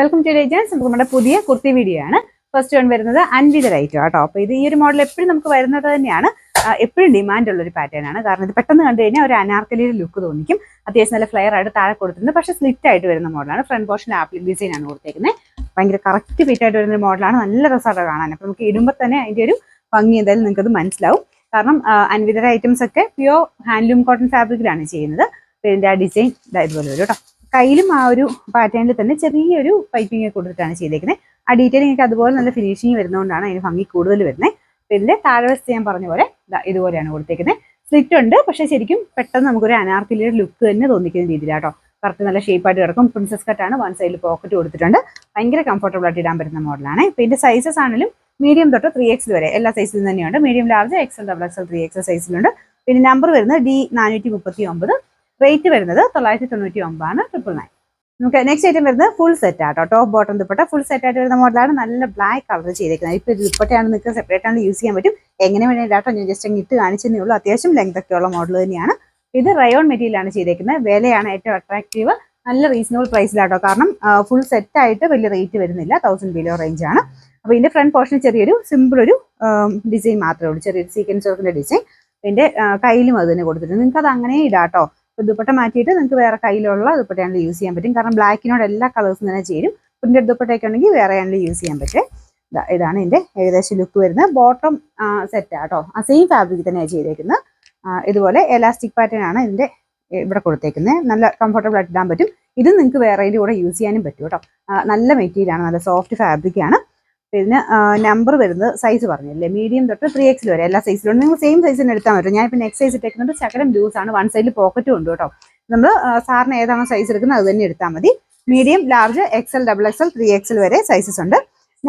Welcome to ലേജൻസ്. നമ്മുടെ പുതിയ kurti video ആണ്. ഫസ്റ്റ് വൺ വരുന്നത് അൻവിത റൈറ്റ് കേട്ടോ. അപ്പോൾ ഇത് ഈ ഒരു മോഡൽ എപ്പോഴും നമുക്ക് വരുന്നത് തന്നെയാണ്, എപ്പോഴും ഡിമാൻഡ് ഉള്ള ഒരു പാറ്റേൺ ആണ്. കാരണം ഇത് പെട്ടെന്ന് കണ്ടു കഴിഞ്ഞാൽ ഒരു അനാർക്കലിയുടെ ലുക്ക് തോന്നിക്കും. അത്യാവശ്യം നല്ല ഫ്ലെയർ ആയിട്ട് താഴെ കൊടുത്തിട്ടുണ്ട്, പക്ഷേ സ്ലിറ്റ് ആയിട്ട് വരുന്ന മോഡലാണ്. ഫ്രണ്ട് പോർഷൻ ആപ്ലിക് ഡിസൈൻ ആണ് കൊടുത്തേക്കുന്നത്. ഭയങ്കര കറക്റ്റ് ഫിറ്റ് ആയിട്ട് വരുന്ന മോഡലാണ്. നല്ല രസമായിട്ട് കാണാൻ. അപ്പോൾ നമുക്ക് ഇടുമ്പോൾ തന്നെ അതിൻ്റെ ഒരു ഭംഗി എന്തായാലും നിങ്ങൾക്കത് മനസ്സിലാവും. കാരണം അൻവിതയുടെ ഐറ്റംസ് ഒക്കെ പ്യുവർ ഹാൻഡ്ലൂം കോട്ടൺ ഫാബ്രിക്കിലാണ് ചെയ്യുന്നത്. അപ്പോൾ ഇതിൻ്റെ ആ ഡിസൈൻ ഇതുപോലെ വരും കേട്ടോ. കയ്യിലും ആ ഒരു പാറ്റേണിൽ തന്നെ ചെറിയൊരു പൈപ്പിംഗ് കൊടുത്തിട്ടാണ് ചെയ്തേക്കുന്നത്. ആ ഡീറ്റെയിലിംഗ് ഒക്കെ അതുപോലെ നല്ല ഫിനിഷിങ് വരുന്നതുകൊണ്ടാണ് അതിന് ഭംഗി കൂടുതൽ വരുന്നത്. ഇതിന്റെ താഴ്വശത്ത് ഞാൻ പറഞ്ഞ പോലെ ഇതുപോലെയാണ് കൊടുത്തേക്കുന്നത്. സ്ലിറ്റ് ഉണ്ട്, പക്ഷെ ശരിക്കും പെട്ടെന്ന് നമുക്കൊരു അനാർക്കലിയുടെ ലുക്ക് തന്നെ തോന്നിക്കുന്ന രീതിയിലാട്ടോ. കറക്റ്റ് നല്ല ഷേപ്പായിട്ട് കിടക്കും. പ്രിൻസസ് കട്ടാണ്. വൺ സൈഡിൽ പോക്കറ്റ് കൊടുത്തിട്ടുണ്ട്. ഭയങ്കര കംഫർട്ടബിൾ ആയിട്ട് ഇടാൻ പറ്റുന്ന മോഡലാണ്. ഇപ്പം ഇതിന്റെ സൈസസ് ആണെങ്കിലും മീഡിയം തൊട്ട് 3XL വരെ എല്ലാ സൈസിലും തന്നെയുണ്ട്. Medium, large, XL, XXL, 3XL സൈസിലുണ്ട്. പിന്നെ നമ്പർ വരുന്നത് D439. റേറ്റ് വരുന്നത് 999 999. നമുക്ക് നെക്സ്റ്റ് ഐറ്റം വരുന്നത് ഫുൾ സെറ്റ് ആട്ടോ. Top bottom dupatta full set ആയിട്ട് വരുന്ന മോഡലാണ്. നല്ല ബ്ലാക്ക് കളർ ചെയ്തേക്കുന്നത്. ഇപ്പോൾ ഇത് ദുപ്പട്ടയാണ് നിങ്ങൾക്ക് സെപ്പറേറ്റ് ആണ് യൂസ് ചെയ്യാൻ പറ്റും. എങ്ങനെ വേണേലാട്ടോ, ഞാൻ ജസ്റ്റ് അങ്ങ് ഇട്ട് കാണിച്ചതേ ഉള്ളൂ. അത്യാവശ്യം ലെങ്ത് ഒക്കെ ഉള്ള മോഡൽ തന്നെയാണ്. ഇത് റയോൺ മെറ്റീരിയലാണ് ചെയ്തേക്കുന്നത്. വിലയാണ് ഏറ്റവും അട്രാക്റ്റീവ്. നല്ല റീസണബിൾ പ്രൈസിലാട്ടോ. കാരണം ഫുൾ സെറ്റ് ആയിട്ട് വലിയ റേറ്റ് വരുന്നില്ല. 1000 ബിലോ റേഞ്ച് ആണ്. അപ്പോൾ ഇതിന്റെ ഫ്രണ്ട് പോർഷൻ ചെറിയൊരു സിമ്പിൾ ഒരു ഡിസൈൻ മാത്രമേ ഉള്ളൂ. ചെറിയൊരു സീക്വൻസ് വർക്കിന്റെ ഡിസൈൻ. ഇതിന്റെ കയ്യിലും അത് തന്നെ കൊടുത്തിട്ടുണ്ട്. നിങ്ങൾക്ക് അത് അങ്ങനെ ഇടാട്ടോ. ദുപ്പട്ട മാറ്റിയിട്ട് നിങ്ങൾക്ക് വേറെ കയ്യിലുള്ള ദുപ്പട്ടയാണെങ്കിൽ യൂസ് ചെയ്യാൻ പറ്റും. കാരണം ബ്ലാക്കിനോട് എല്ലാ കളേഴ്സും തന്നെ ചേരും. പ്രിന്റഡ് ദുപ്പട്ടയൊക്കെ ഉണ്ടെങ്കിൽ വേറെ ആണെങ്കിൽ യൂസ് ചെയ്യാൻ പറ്റും. ഇതാണ് ഇതിന്റെ ഏകദേശം ലുക്ക് വരുന്നത്. ബോട്ടം സെറ്റ് ആട്ടോ. ആ സെയിം ഫാബ്രിക് തന്നെയാണ് ചെയ്തേക്കുന്നത്. ഇതുപോലെ എലാസ്റ്റിക് പാറ്റേൺ ആണ് ഇതിന്റെ ഇവിടെ കൊടുത്തേക്കുന്നത്. നല്ല കംഫർട്ടബിൾ ആയിട്ട് ഇടാൻ പറ്റും. ഇത് നിങ്ങൾക്ക് വേറെ കൂടെ യൂസ് ചെയ്യാനും പറ്റും കേട്ടോ. നല്ല മെറ്റീരിയലാണ്, നല്ല സോഫ്റ്റ് ഫാബ്രിക് ആണ്. പിന്നെ നമ്പർ വരുന്നത് സൈസ് പറഞ്ഞില്ലേ, മീഡിയം തൊട്ട് 3XL വരെ എല്ലാ സൈസിലും. നിങ്ങൾ സെയിം സൈസിന് എടുത്താൽ പറ്റും. ഞാൻ ഇപ്പോൾ നെക്സ്റ്റ് സൈസ് ഇട്ടേക്കുന്നത് ശകലം ലൂസ് ആണ്. വൺ സൈഡിൽ പോക്കറ്റും ഉണ്ട് കേട്ടോ. നമ്മൾ സാറിന് ഏതാണോ സൈസ് എടുക്കുന്നത് അത് തന്നെ എടുത്താൽ മതി. Medium, large, XL, XXL, 3XL വരെ സൈസസ് ഉണ്ട്.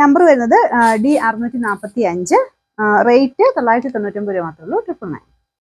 നമ്പർ വരുന്നത് D645. റേറ്റ് 999 മാത്രമേ ഉള്ളൂ. 999.